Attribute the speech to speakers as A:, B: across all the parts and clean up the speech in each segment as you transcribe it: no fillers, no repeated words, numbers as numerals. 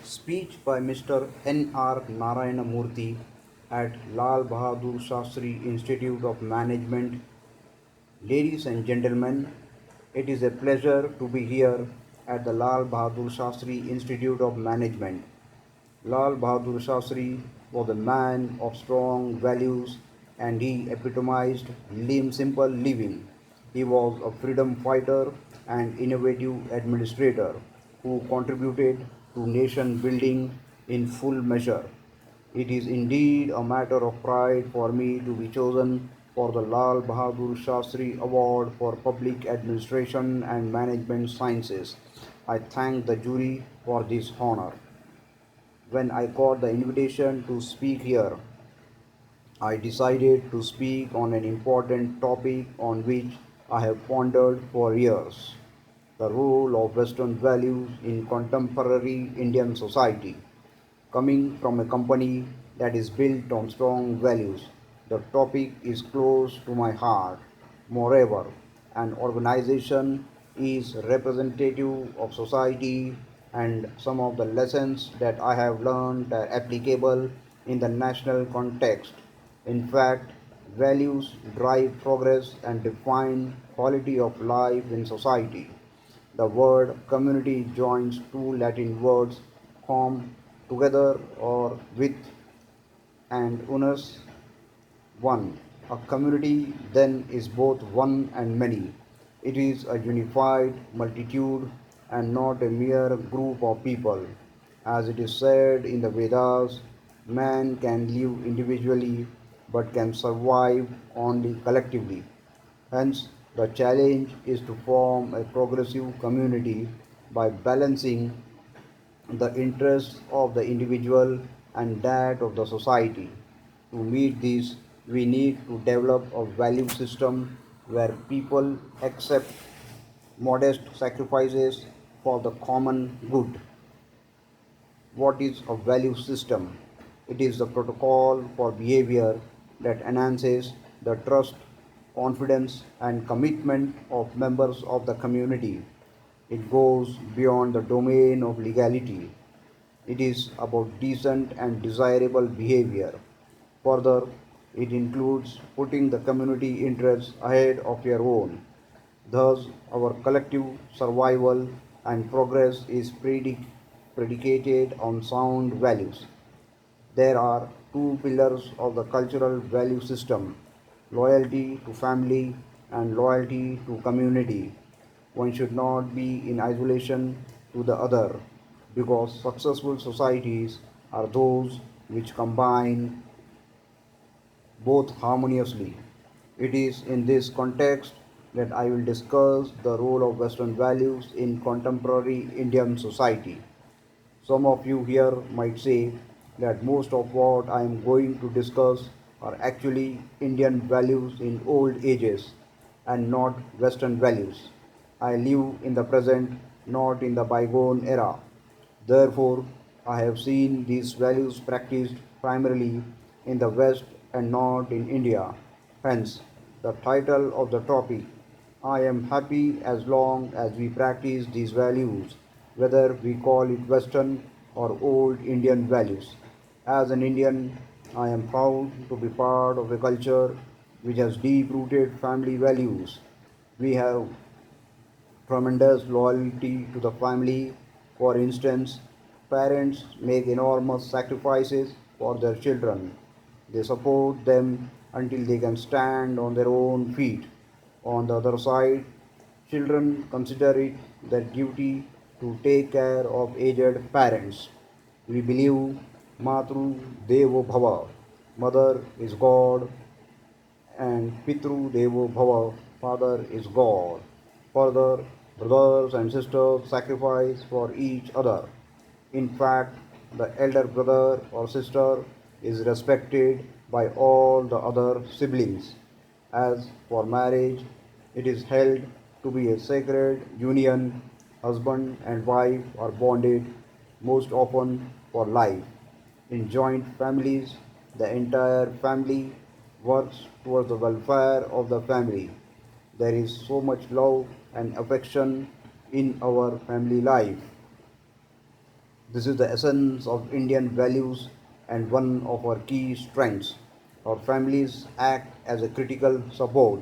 A: Speech by Mr. N.R. Narayana Murthy at Lal Bahadur Shastri Institute of Management. Ladies and gentlemen, it is a pleasure to be here at the Lal Bahadur Shastri Institute of Management. Lal Bahadur Shastri was a man of strong values and he epitomized simple living. He was a freedom fighter and innovative administrator who contributed to nation building in full measure. It is indeed a matter of pride for me to be chosen for the Lal Bahadur Shastri Award for Public Administration and Management Sciences. I thank the jury for this honor. When I got the invitation to speak here, I decided to speak on an important topic on which I have pondered for years: the role of Western values in contemporary Indian society. Coming from a company that is built on strong values, the topic is close to my heart. Moreover, an organization is representative of society, and some of the lessons that I have learned are applicable in the national context. In fact, values drive progress and define quality of life in society. The word community joins two Latin words, com, together, or with, and unus, one. A community then is both one and many. It is a unified multitude and not a mere group of people. As it is said in the Vedas, man can live individually but can survive only collectively. Hence, the challenge is to form a progressive community by balancing the interests of the individual and that of the society. To meet this, we need to develop a value system where people accept modest sacrifices for the common good. What is a value system? It is the protocol for behavior that enhances the trust, confidence, and commitment of members of the community. It goes beyond the domain of legality. It is about decent and desirable behavior. Further, it includes putting the community interests ahead of your own. Thus, our collective survival and progress is predicated on sound values. There are two pillars of the cultural value system: loyalty to family and loyalty to community. One should not be in isolation to the other because successful societies are those which combine both harmoniously. It is in this context that I will discuss the role of Western values in contemporary Indian society. Some of you here might say that most of what I am going to discuss are actually Indian values in old ages and not Western values. I live in the present, not in the bygone era. Therefore, I have seen these values practiced primarily in the West and not in India. Hence, the title of the topic: I am happy as long as we practice these values, whether we call it Western or old Indian values. As an Indian, I am proud to be part of a culture which has deep rooted family values. We have tremendous loyalty to the family. For instance, parents make enormous sacrifices for their children. They support them until they can stand on their own feet. On the other side, children consider it their duty to take care of aged parents. We believe Matru Devo Bhava, mother is God, and Pitru Devo Bhava, father is God. Further, brothers and sisters sacrifice for each other. In fact, the elder brother or sister is respected by all the other siblings. As for marriage, it is held to be a sacred union. Husband and wife are bonded most often for life. In joint families, the entire family works towards the welfare of the family. There is so much love and affection in our family life. This is the essence of Indian values and one of our key strengths. Our families act as a critical support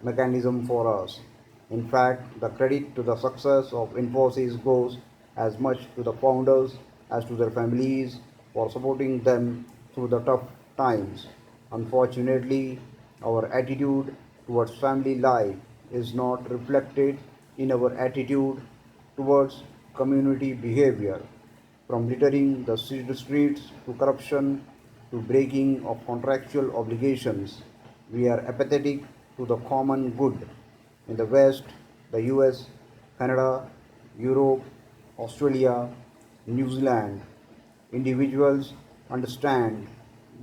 A: mechanism for us. In fact, the credit to the success of Infosys goes as much to the founders as to their families for supporting them through the tough times. Unfortunately, our attitude towards family life is not reflected in our attitude towards community behavior. From littering the streets to corruption to breaking of contractual obligations, we are apathetic to the common good. In the West, the US, Canada, Europe, Australia, New Zealand, individuals understand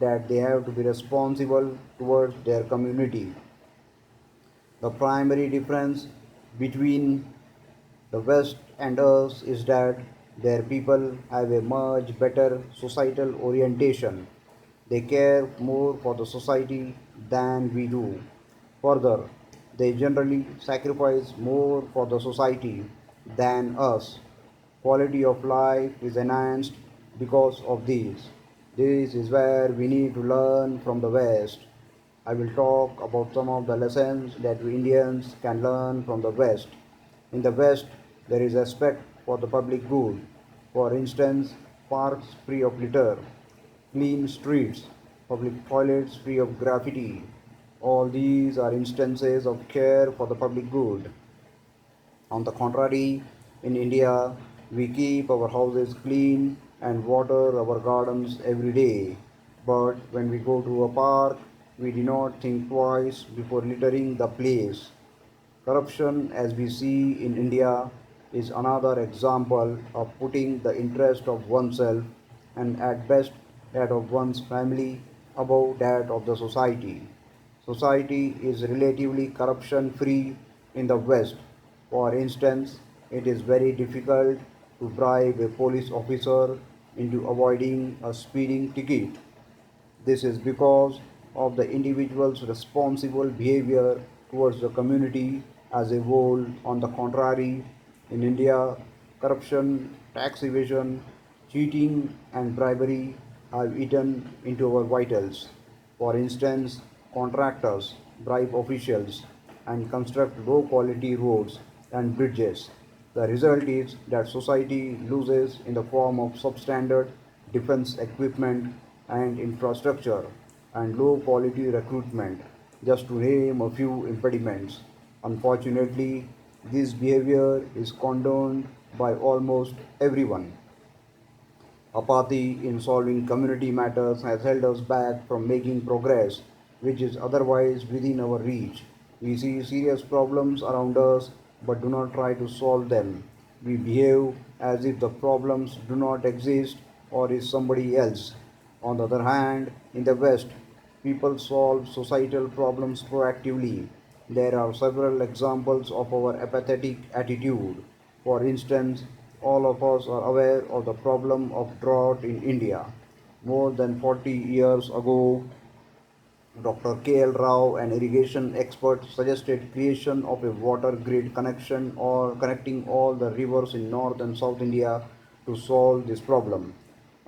A: that they have to be responsible towards their community. The primary difference between the West and us is that their people have a much better societal orientation. They care more for the society than we do. Further, they generally sacrifice more for the society than us. Quality of life is enhanced because of these. This is where we need to learn from the West. I will talk about some of the lessons that we Indians can learn from the West. In the West, there is respect for the public good. For instance, parks free of litter, clean streets, public toilets free of graffiti. All these are instances of care for the public good. On the contrary, in India, we keep our houses clean and water our gardens every day. But when we go to a park, we do not think twice before littering the place. Corruption, as we see in India, is another example of putting the interest of oneself and at best that of one's family above that of the society. Society is relatively corruption free in the West. For instance, it is very difficult to bribe a police officer into avoiding a speeding ticket. This is because of the individual's responsible behavior towards the community as a whole. On the contrary, in India, corruption, tax evasion, cheating, and bribery have eaten into our vitals. For instance, contractors bribe officials and construct low quality roads and bridges. The result is that society loses in the form of substandard defense equipment and infrastructure and low quality recruitment, just to name a few impediments. Unfortunately, this behavior is condoned by almost everyone. Apathy in solving community matters has held us back from making progress which is otherwise within our reach. We see serious problems around us but do not try to solve them. We behave as if the problems do not exist or is somebody else. On the other hand, in the West, people solve societal problems proactively. There are several examples of our apathetic attitude. For instance, all of us are aware of the problem of drought in India. More than 40 years ago, Dr. K.L. Rao, an irrigation expert, suggested creation of a water grid connection or connecting all the rivers in North and South India to solve this problem.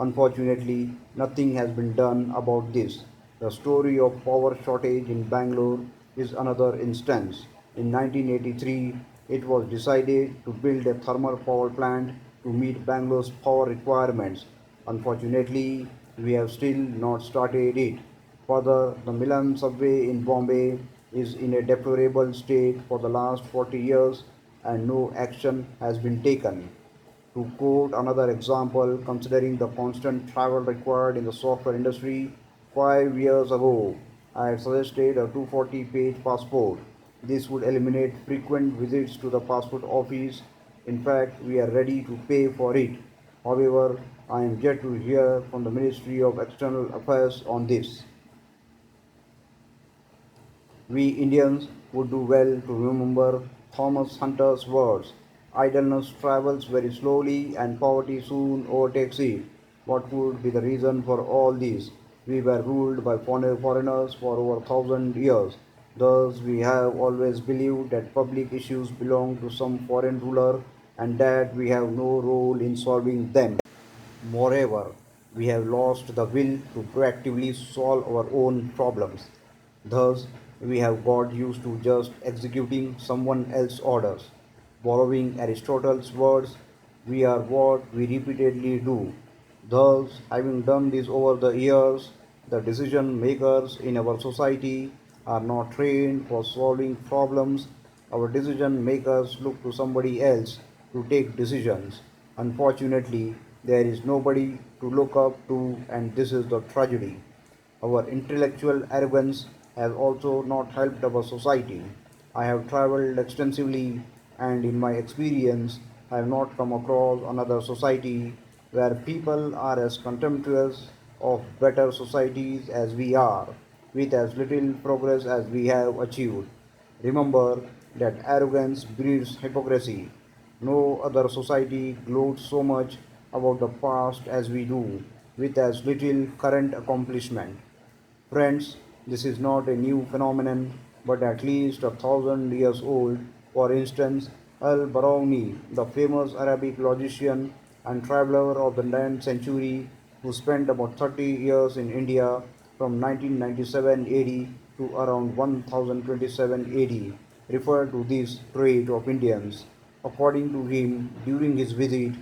A: Unfortunately, nothing has been done about this. The story of power shortage in Bangalore is another instance. In 1983, it was decided to build a thermal power plant to meet Bangalore's power requirements. Unfortunately, we have still not started it. Further, the Milan subway in Bombay is in a deplorable state for the last 40 years and no action has been taken. To quote another example, considering the constant travel required in the software industry, 5 years ago I had suggested a 240-page passport. This would eliminate frequent visits to the passport office. In fact, we are ready to pay for it. However, I am yet to hear from the Ministry of External Affairs on this. We Indians would do well to remember Thomas Hunter's words: idleness travels very slowly and poverty soon overtakes it. What could be the reason for all this? We were ruled by foreigners for over 1,000 years. Thus, we have always believed that public issues belong to some foreign ruler and that we have no role in solving them. Moreover, we have lost the will to proactively solve our own problems. Thus, we have got used to just executing someone else's orders. Borrowing Aristotle's words, we are what we repeatedly do. Thus, having done this over the years, the decision makers in our society are not trained for solving problems. Our decision makers look to somebody else to take decisions. Unfortunately, there is nobody to look up to, and this is the tragedy. Our intellectual arrogance has also not helped our society. I have traveled extensively, and in my experience, I have not come across another society where people are as contemptuous of better societies as we are, with as little progress as we have achieved. Remember that arrogance breeds hypocrisy. No other society gloats so much about the past as we do, with as little current accomplishment. Friends, this is not a new phenomenon, but at least 1,000 years old. For instance, Al Barauni, the famous Arabic logician and traveler of the 9th century, who spent about 30 years in India from 1997 AD to around 1027 AD, referred to this trait of Indians. According to him, during his visit,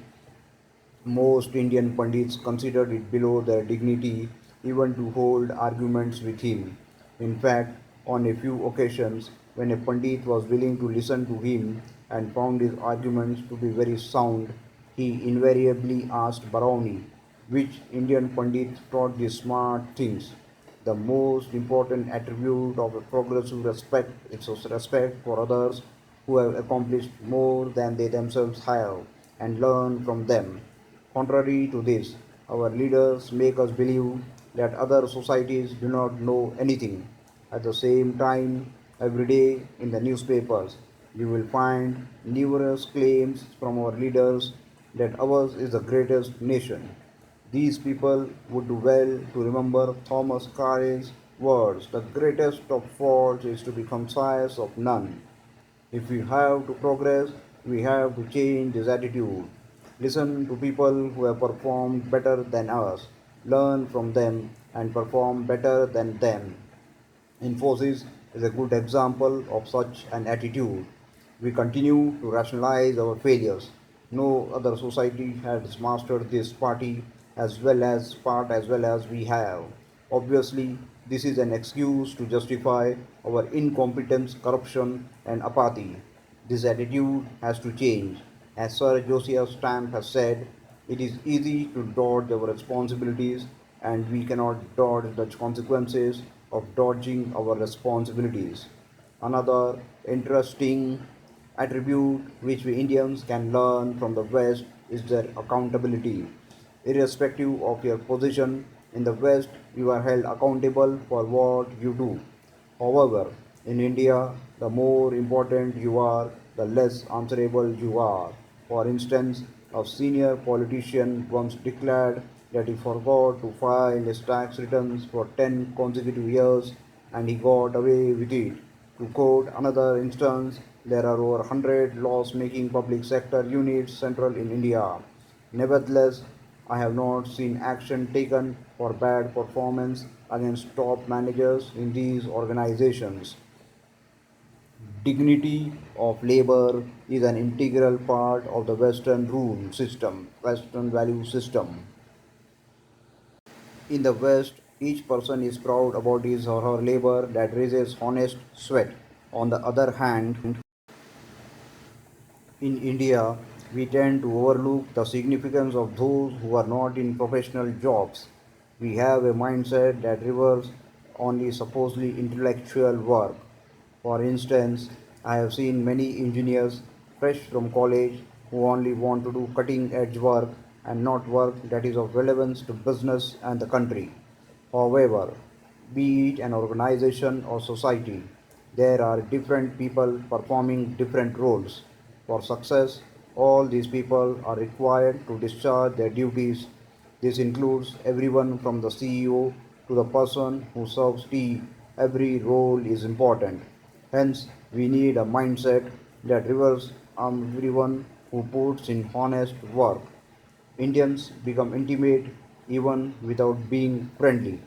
A: most Indian Pandits considered it below their dignity even to hold arguments with him. In fact, on a few occasions, when a Pandit was willing to listen to him and found his arguments to be very sound, he invariably asked Barauni, which Indian Pandit taught these smart things. The most important attribute of a progressive respect is respect for others who have accomplished more than they themselves have and learn from them. Contrary to this, our leaders make us believe that other societies do not know anything. At the same time, every day in the newspapers, you will find numerous claims from our leaders that ours is the greatest nation. These people would do well to remember Thomas Carlyle's words: the greatest of faults is to be conscious of none. If we have to progress, we have to change this attitude. Listen to people who have performed better than us, learn from them, and perform better than them. Infosys is a good example of such an attitude. We continue to rationalize our failures. No other society has mastered this part as well as we have. Obviously, this is an excuse to justify our incompetence, corruption, and apathy. This attitude has to change. As Sir Josiah Stamp has said, it is easy to dodge our responsibilities, and we cannot dodge the consequences of dodging our responsibilities. Another interesting attribute which we Indians can learn from the West is their accountability. Irrespective of your position in the West, you are held accountable for what you do. However, in India, the more important you are, the less answerable you are. For instance, a senior politician once declared that he forgot to file his tax returns for 10 consecutive years and he got away with it. To quote another instance, there are over 100 laws making public sector units central in India. Nevertheless, I have not seen action taken for bad performance against top managers in these organizations. Dignity of labor is an integral part of the Western value system. In the West, each person is proud about his or her labor that raises honest sweat. On the other hand, in India, we tend to overlook the significance of those who are not in professional jobs. We have a mindset that rewards only supposedly intellectual work. For instance, I have seen many engineers fresh from college who only want to do cutting edge work and not work that is of relevance to business and the country. However, be it an organization or society, there are different people performing different roles. For success, all these people are required to discharge their duties. This includes everyone from the CEO to the person who serves tea. Every role is important. Hence, we need a mindset that rewards everyone who puts in honest work. Indians become intimate even without being friendly.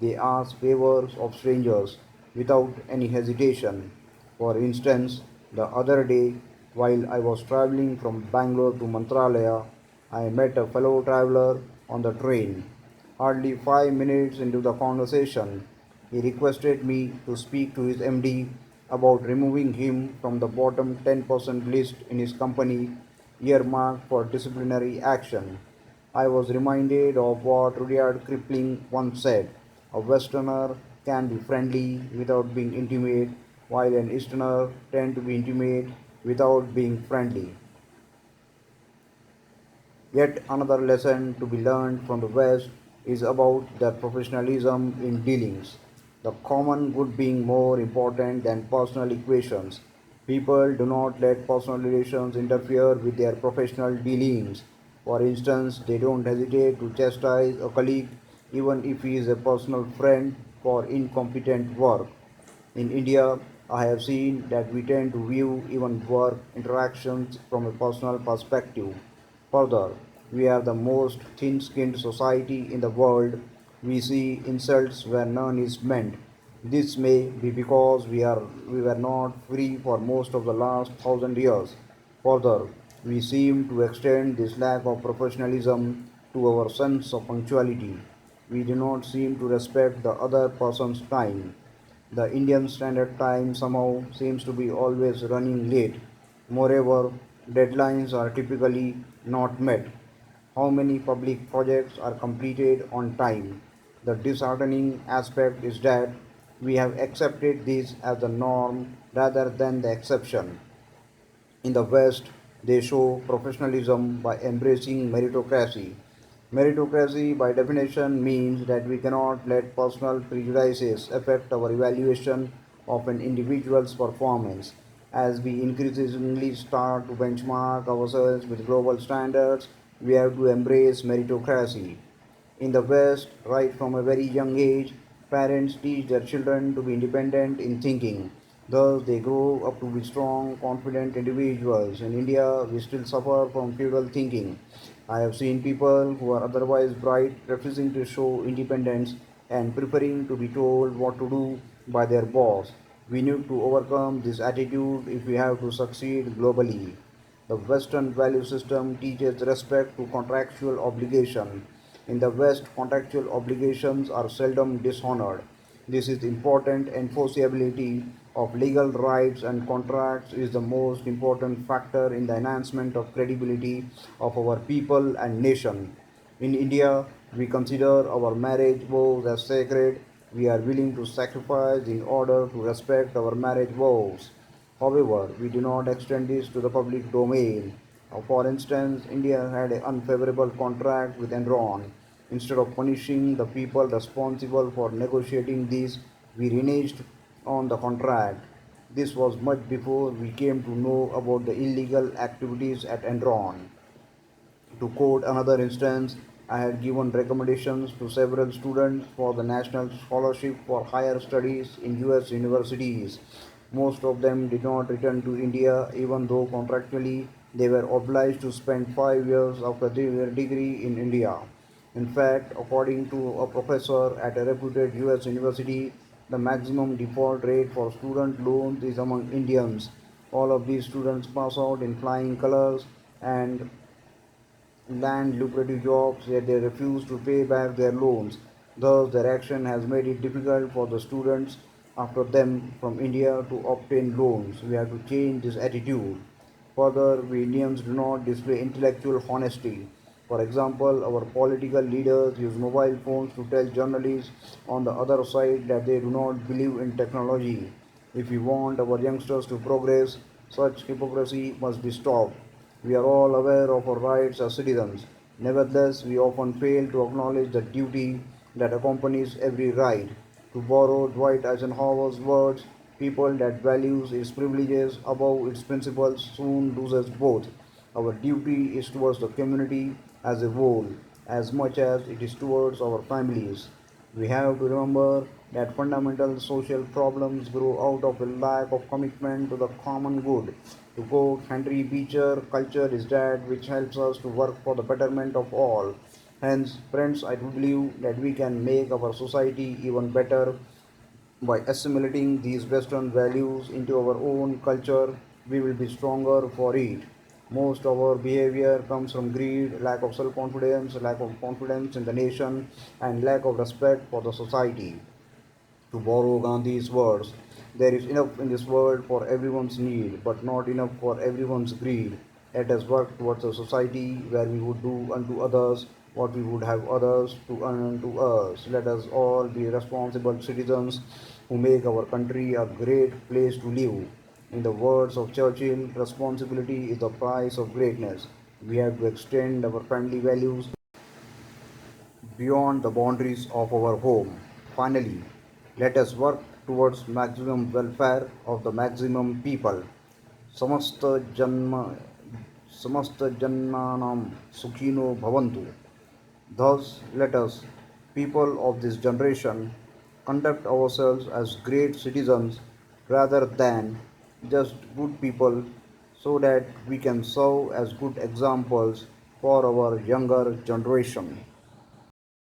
A: They ask favors of strangers without any hesitation. For instance, the other day, while I was traveling from Bangalore to Mantralaya, I met a fellow traveler on the train. Hardly 5 minutes into the conversation, he requested me to speak to his MD about removing him from the bottom 10% list in his company earmarked for disciplinary action. I was reminded of what Rudyard Kipling once said: a Westerner can be friendly without being intimate, while an Easterner tend to be intimate without being friendly. Yet another lesson to be learned from the West is about their professionalism in dealings, the common good being more important than personal equations. People do not let personal relations interfere with their professional dealings. For instance, they don't hesitate to chastise a colleague even if he is a personal friend for incompetent work. In India, I have seen that we tend to view even work interactions from a personal perspective. Further, we are the most thin skinned society in the world. We see insults where none is meant. This may be because we were not free for most of the last 1,000 years. Further, we seem to extend this lack of professionalism to our sense of punctuality. We do not seem to respect the other person's time. The Indian Standard Time somehow seems to be always running late. Moreover, deadlines are typically not met. How many public projects are completed on time? The disheartening aspect is that we have accepted this as the norm rather than the exception. In the West, they show professionalism by embracing meritocracy. Meritocracy, by definition, means that we cannot let personal prejudices affect our evaluation of an individual's performance. As we increasingly start to benchmark ourselves with global standards, we have to embrace meritocracy. In the West, right from a very young age, parents teach their children to be independent in thinking. Thus, they grow up to be strong, confident individuals. In India, we still suffer from feudal thinking. I have seen people who are otherwise bright refusing to show independence and preferring to be told what to do by their boss. We need to overcome this attitude if we have to succeed globally. The Western value system teaches respect to contractual obligation. In the West, contractual obligations are seldom dishonored. This is important. Enforceability of legal rights and contracts is the most important factor in the enhancement of credibility of our people and nation. In India, we consider our marriage vows as sacred. We are willing to sacrifice in order to respect our marriage vows. However, we do not extend this to the public domain. For instance, India had an unfavorable contract with Enron. Instead of punishing the people responsible for negotiating this, we reneged on the contract. This was much before we came to know about the illegal activities at Enron. To quote another instance, I had given recommendations to several students for the National Scholarship for Higher Studies in US universities. Most of them did not return to India even though contractually they were obliged to spend 5 years of their degree in India. In fact, according to a professor at a reputed US university, the maximum default rate for student loans is among Indians. All of these students pass out in flying colors and land lucrative jobs, yet they refuse to pay back their loans. Thus, their action has made it difficult for the students after them from India to obtain loans. We have to change this attitude. Further, we Indians do not display intellectual honesty. For example, our political leaders use mobile phones to tell journalists on the other side that they do not believe in technology. If we want our youngsters to progress, such hypocrisy must be stopped. We are all aware of our rights as citizens. Nevertheless, we often fail to acknowledge the duty that accompanies every right. To borrow Dwight Eisenhower's words, people that values its privileges above its principles soon loses both. Our duty is towards the community as a whole, as much as it is towards our families. We have to remember that fundamental social problems grow out of a lack of commitment to the common good. To quote Henry Beecher, culture is that which helps us to work for the betterment of all. Hence, friends, I do believe that we can make our society even better by assimilating these Western values into our own culture. We will be stronger for it. Most of our behavior comes from greed, lack of self confidence, lack of confidence in the nation, and lack of respect for the society. To borrow Gandhi's words, there is enough in this world for everyone's need, but not enough for everyone's greed. Let us work towards a society where we would do unto others what we would have others to earn unto us. Let us all be responsible citizens who make our country a great place to live. In the words of Churchill, responsibility is the price of greatness. We have to extend our friendly values beyond the boundaries of our home. Finally, let us work towards maximum welfare of the maximum people. समस्त जन्म समस्त जन्नानाम सुखिनो bhavantu. Thus, let us, people of this generation, conduct ourselves as great citizens rather than just good people so that we can serve as good examples for our younger generation.